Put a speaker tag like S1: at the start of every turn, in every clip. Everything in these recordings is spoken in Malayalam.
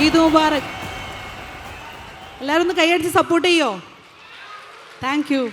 S1: ഈദ് മുബാറക്. എല്ലാവരും ഒന്ന് കൈയടിച്ച് സപ്പോർട്ട് ചെയ്യോ? Thank you.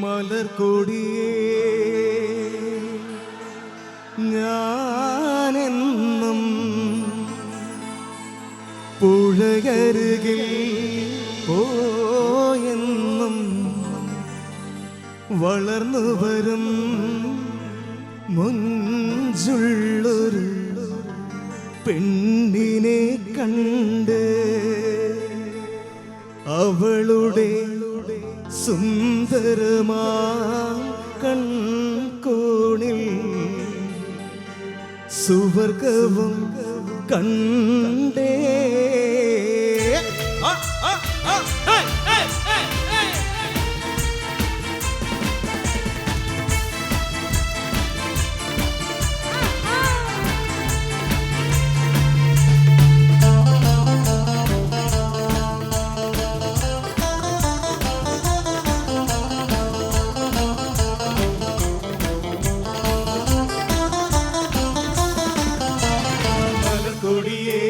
S2: മലർക്കൊടിയേ ഞാനെന്നും പുഴയരുകിൽ പോയെന്നും വളർന്നു വരും മുഞ്ചുള്ളൊരു പെണ്ണിനെ കണ്ട് അവളുടെ സുന്ദരമാ കൺകോണിൽ സുവർഗവും കണ്ടേ. കൊടിയേ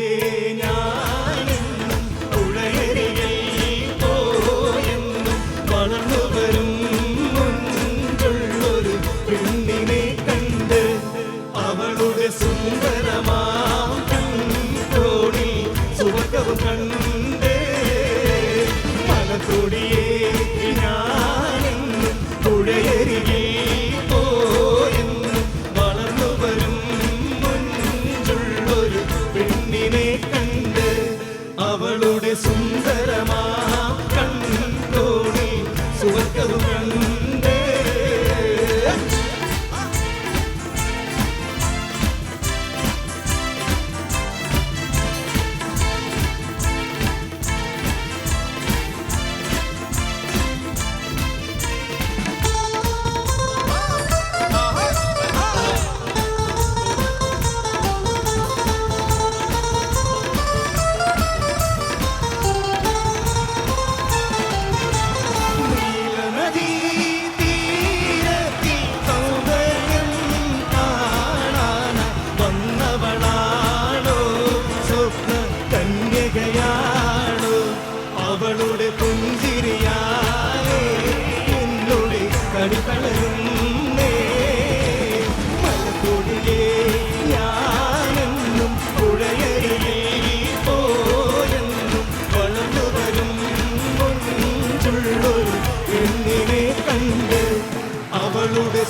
S2: ഞാൻ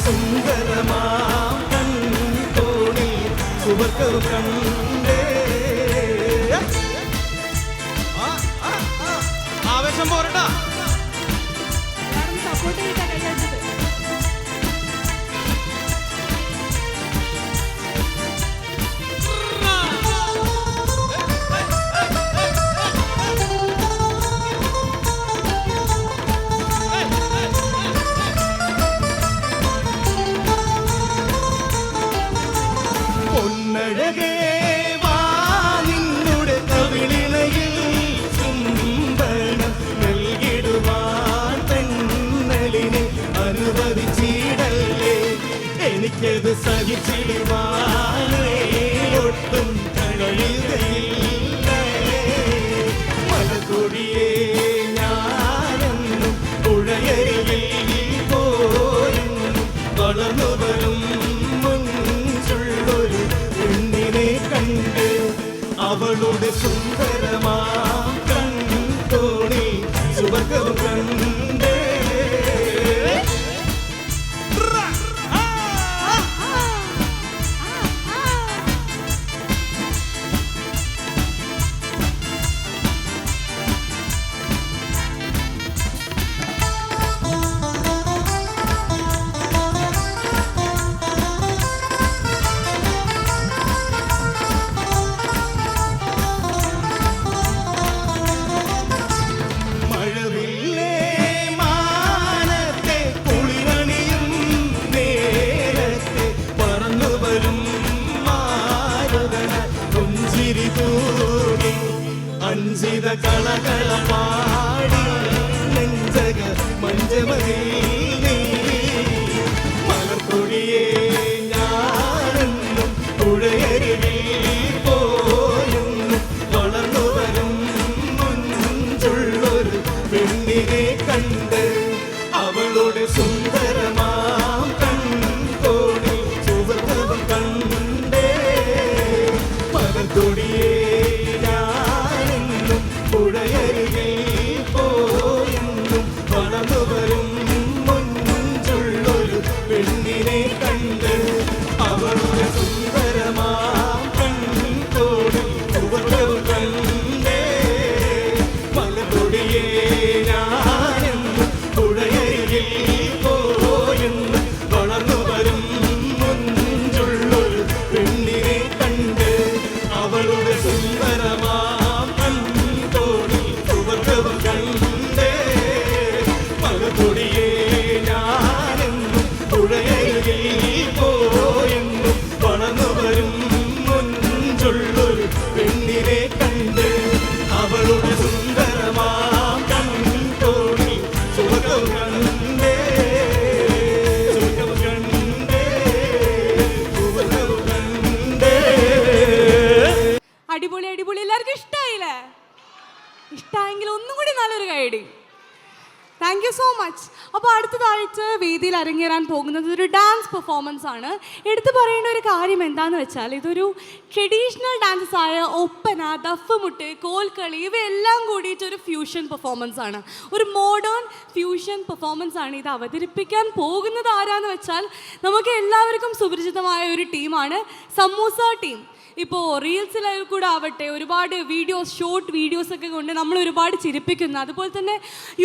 S2: സുന്ദരമാം കൺകോണിൽ സുവർഗവും കണ്ടേ.
S3: ആവേശം പോരട്ടാ.
S1: എല്ലാവരും സപ്പോർട്ട് ചെയ്തിട്ടാ കൈയടിച്ചത്.
S2: പൊന്നഴകേ വാ നിന്നുടെ കവിളിണയിൽ ചുംബനം നൽകിടുവാൻ തെന്നലിനെ അനുവദിച്ചിടല്ലേ. എനിക്കത് സഹിച്ചിടുവാനേ ഒട്ടും കഴിയുകയില്ല. മലകൊടിയേ ഞാനെന്നും പുഴയരികിൽ പോയെന്നും വളർന്നു വരും മുൻപുള്ളൊരു പെണ്ണിനെ കണ്ട് അവളുടെ സുന്ദരമാം കൺകോണിൽ സുവർഗവും കണ്ടേ. മഴവില്ലേ മാനത്തെ കുളിരണിയും നേരത്തെ പറന്നു വരും മാരുതന പുഞ്ചിരി തൂകി അഞ്ചിത കളകള പാടി നെഞ്ചക മഞ്ചമതിൽ നീ. മലർക്കൊടിയേ ഞാനെന്നും പുഴയരികിൽ പോയെന്നും വളർന്നു വരും മുൻപുള്ളൊരു പെണ്ണിനെ കണ്ട് അവളുടെ സുന്ദരമാം കൺകോണിൽ സുവർഗവും കണ്ടേ. മലർക്കൊടിയേ ഞാനെന്നും പുഴയരികിൽ പോയെന്നും വളർന്നു വരും മുൻപുള്ളൊരു പെണ്ണിനെ കണ്ട് അവളുടെ സുന്ദരമാം കൺകോണിൽ സുവർഗവും കണ്ടേ. മലകൊടിയേ ഞാനെന്നും പുഴയരികിൽ പോയെന്നും വളർന്നു വരും മുൻപുള്ളൊരു പെണ്ണിനെ കണ്ട് അവളുടെ സുന്ദരമാം കൺകോണിൽ സുവർഗവും കണ്ടേ. മലകൊടിയേ ഞാനെന്നും പുഴയരികിൽ പോയെന്നും വളർന്നു വരും മുൻപുള്ളൊരു പെണ്ണിനെ കണ്ട് അവളുടെ സുന്ദരമാം കൺകോണിൽ സുവർഗവും കണ്ടേ. സുവർഗവും കണ്ടേ. സുവർഗവും കണ്ടേ.
S1: അടിപൊളി അടിപൊളി. എല്ലാവർക്കും ഇഷ്ടമായില്ലേ? ഇഷ്ടമായെങ്കിൽ ഒന്നും കൂടി നല്ലൊരു കൈയടി. Thank you so much. അപ്പോൾ അടുത്തതായിട്ട് വേദിയിൽ അരങ്ങേറാൻ പോകുന്നത് ഒരു ഡാൻസ് പെർഫോമൻസ് ആണ്. എടുത്തു പറയേണ്ട ഒരു കാര്യം എന്താണെന്ന് വെച്ചാൽ ഇതൊരു ട്രഡീഷണൽ ഡാൻസസ് ആയ ഒപ്പന, ദഫ്മുട്ട്, കോൽക്കളി ഇവയെല്ലാം കൂടിയിട്ട് ഒരു ഫ്യൂഷൻ പെർഫോമൻസ് ആണ്. ഒരു മോഡേൺ ഫ്യൂഷൻ പെർഫോമൻസ് ആണ്. ഇത് അവതരിപ്പിക്കാൻ പോകുന്നത് ആരാന്ന് വെച്ചാൽ നമുക്ക് എല്ലാവർക്കും സുപരിചിതമായ ഒരു ടീമാണ് സമൂസ ടീം. ഇപ്പോൾ റീൽസിൽ കൂടെ ആവട്ടെ ഒരുപാട് വീഡിയോസ്, ഷോർട്ട് വീഡിയോസൊക്കെ കൊണ്ട് നമ്മൾ ഒരുപാട് ചിരിപ്പിക്കുന്ന, അതുപോലെ തന്നെ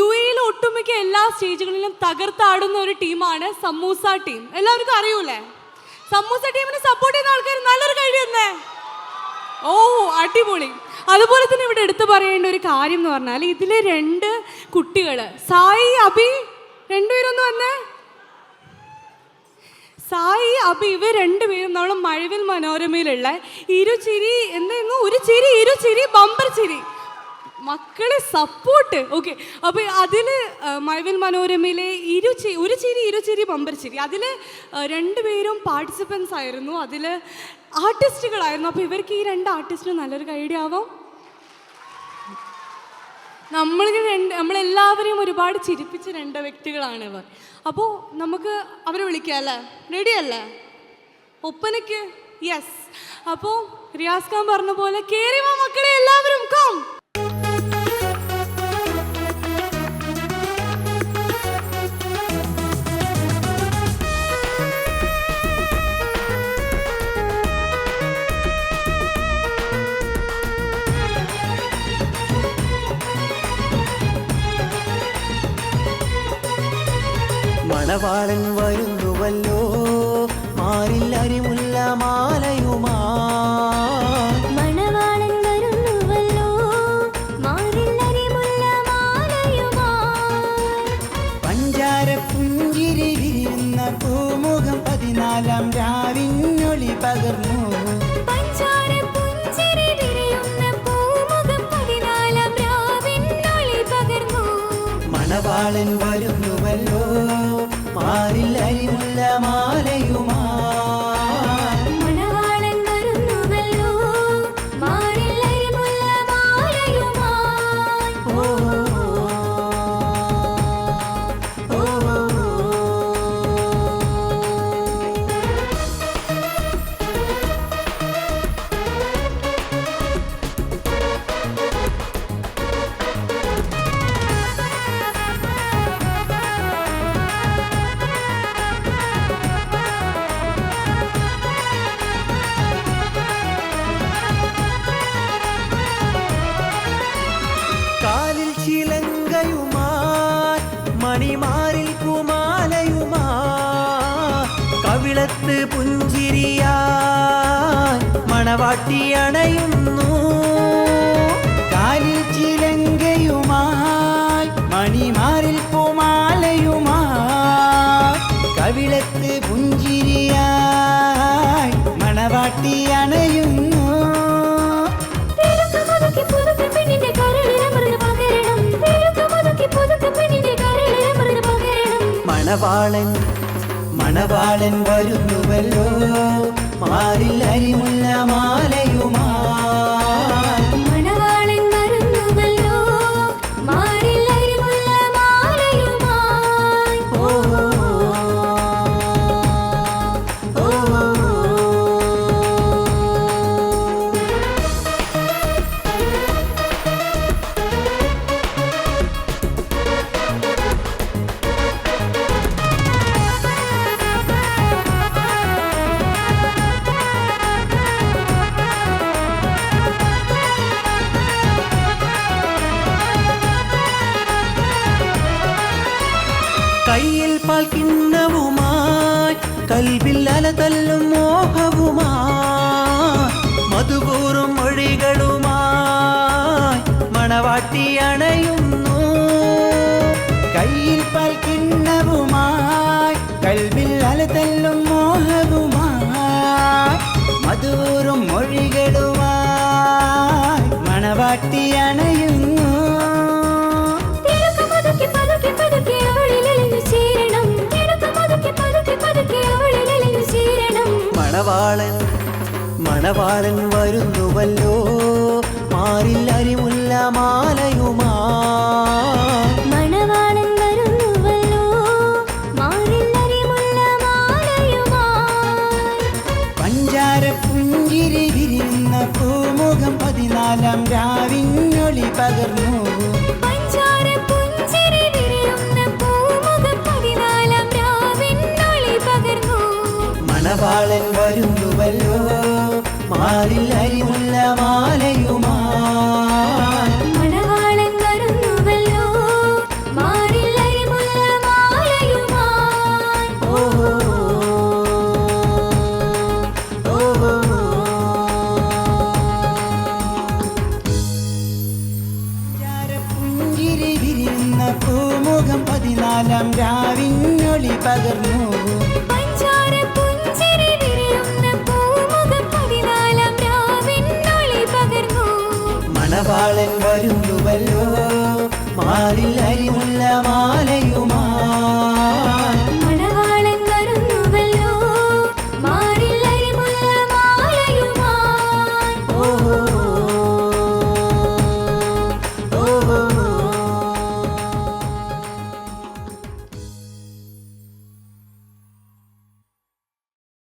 S1: UAE ഒട്ടുമിക്ക എല്ലാ സ്റ്റേജുകളിലും തകർത്താടുന്ന ഒരു ടീമാണ് സമൂസ ടീം. എല്ലാവർക്കും അറിയൂലേ? സമൂസ ടീമിനെ സപ്പോർട്ട് ചെയ്യുന്ന ആൾക്കാർ നല്ലൊരു കഴിയുന്നേ. ഓ അടിപൊളി. അതുപോലെ തന്നെ ഇവിടെ എടുത്തു പറയേണ്ട ഒരു കാര്യം എന്ന് പറഞ്ഞാൽ ഇതിലെ 2 കുട്ടികൾ സായി, അഭി, രണ്ടുപേരൊന്നും വന്നേ. സായി, അഭി ഇവർ രണ്ടുപേരും നമ്മൾ മഴവിൽ മനോരമയിലുള്ള ഇരുചിരി എന്തായിരുന്നു, ഒരു ചിരി ഇരുചിരി ബമ്പർ ചിരി മക്കളെ സപ്പോർട്ട്. ഓക്കെ, അപ്പോൾ അതിൽ മഴവിൽ മനോരമയിലെ ഒരു ചിരി ഇരുചിരി ബമ്പർ ചിരി അതിൽ 2 പേരും പാർട്ടിസിപ്പൻസ് ആയിരുന്നു, അതിൽ ആർട്ടിസ്റ്റുകളായിരുന്നു. അപ്പോൾ ഇവർക്ക് ഈ 2 ആർട്ടിസ്റ്റിനും നല്ലൊരു ഐഡിയ ആവാം. നമ്മളെല്ലാവരെയും ഒരുപാട് ചിരിപ്പിച്ച 2 വ്യക്തികളാണ് ഇവർ. അപ്പോൾ നമുക്ക് അവരെ വിളിക്കാം അല്ലേ? റെഡി അല്ലേ ഒപ്പനയ്ക്ക്? യെസ്. അപ്പോൾ റിയാസ് ഖാൻ പറഞ്ഞ പോലെ കേറി വാ മക്കളെ എല്ലാവരും, കം.
S3: മണവാളൻ വരുന്നുവല്ലോ മാറിൽ അരിമുല്ല മാലയുമാ
S4: മണവാളൻ വരുന്നുവല്ലോ മാറിൽ അരിമുല്ല മാലയുമായി
S3: പഞ്ചാര പുഞ്ചിരി വിരിയുന്ന പൂമുഖം 14-ാം രാവിനൊളി പകർന്നു
S4: പഞ്ചാര പുഞ്ചിരി വിരിയുന്ന പൂമുഖം 14-ാം രാവിനൊളി പകർന്നു
S3: മണവാളൻ വരുന്നുവല്ലോ മാറിൽ അരിമുല്ല മാലയുമാ
S4: മണവാളൻ വരുന്നുവല്ലോ മാറിൽ അരിമുല്ല മാലയുമായി
S3: ഓ ഓ, ഓ, കാലിൽ ചിലങ്കയുമായി മണിമാറിൽ കുമാലയുമായി കവിളത്ത് പുഞ്ചിരിയായി മണവാട്ടി അണയുന്നു കാലിൽ ചിലങ്കയുമായി മണിമാറിൽ കുമാലയുമായി കവിളത്ത് പുഞ്ചിരിയായി മണവാട്ടി അണയുന്നു
S4: തിരുക്കമുതുക്കി പുതുക്കി പെണ്ണിന്റെ കരളിലമർന്ന് പകരണം തിരുക്കമുതുക്കി പുതുക്കി പെണ്ണിന്റെ കരളിലമർന്ന് പകരണം
S3: മണവാളൻ മണവാളൻ വരുന്നുവല്ലോ മാറിൽ അരിമുല്ല മാലയുമായി
S4: മണവാളൻ വരുന്നുവല്ലോ മാറിൽ അരിമുല്ല മാലയുമായി
S3: ഓ ഓ, ഓ, കയ്യിൽ പാൽ കിണ്ണവുമായി കൽവിൽ അലതല്ലും മോഹവുമായി മധുപൂറും മൊഴികളുമായി മണവാട്ടി അണയുന്നു കയ്യിൽ പാൽ കിണ്ണവുമായി കൽവിൽ അലതല്ലും മോഹവുമായി മധുപൂറും മൊഴികളുമായി മണവാട്ടി അണയുന്നു
S4: തിരുക്കമുതുക്കി പതുക്കെ പതുക്കെ അവളിലലിഞ്ഞു ചേരണം തിരുക്കമുതുക്കി പതുക്കെ പതുക്കെ അവളിലലിഞ്ഞു ചേരണം
S3: മണവാളൻ മണവാളൻ വരുന്നുവല്ലോ മാറിൽ അരിമുല്ല മാലയുമായി
S4: മണവാളൻ വരുന്നുവല്ലോ മാറിൽ അരിമുല്ല മാലയുമായി
S3: പഞ്ചാര പുഞ്ചിരി വിരിയുന്ന പൂമുഖം 14-ാം രാവിനൊളി പകർന്നു
S4: പഞ്ചാര പുഞ്ചിരി വിരിയുന്ന പൂമുഖം 14-ാം രാവിനൊളി പകർന്നു
S3: മണവാളൻ വരുന്നുവല്ലോ മാറിൽ അരിമുല്ല മാലയുമായി
S4: മണവാളൻ വരുന്നുവല്ലോ മാറിൽ അരിമുല്ല മാലയുമായി
S3: ഓ ഓ, ഓ, പുഞ്ചിരി വിരിയുന്ന പൂമുഖം 14-ാം രാവിനൊളി പകർന്നു
S4: പഞ്ചാര പുഞ്ചിരി വിരിയുന്ന പൂമുഖം 14-ാം രാവിനൊളി പകർന്നു
S3: മണവാളൻ വരുന്നുവല്ലോ മാറിൽ അരിമുല്ല മാലയുമായി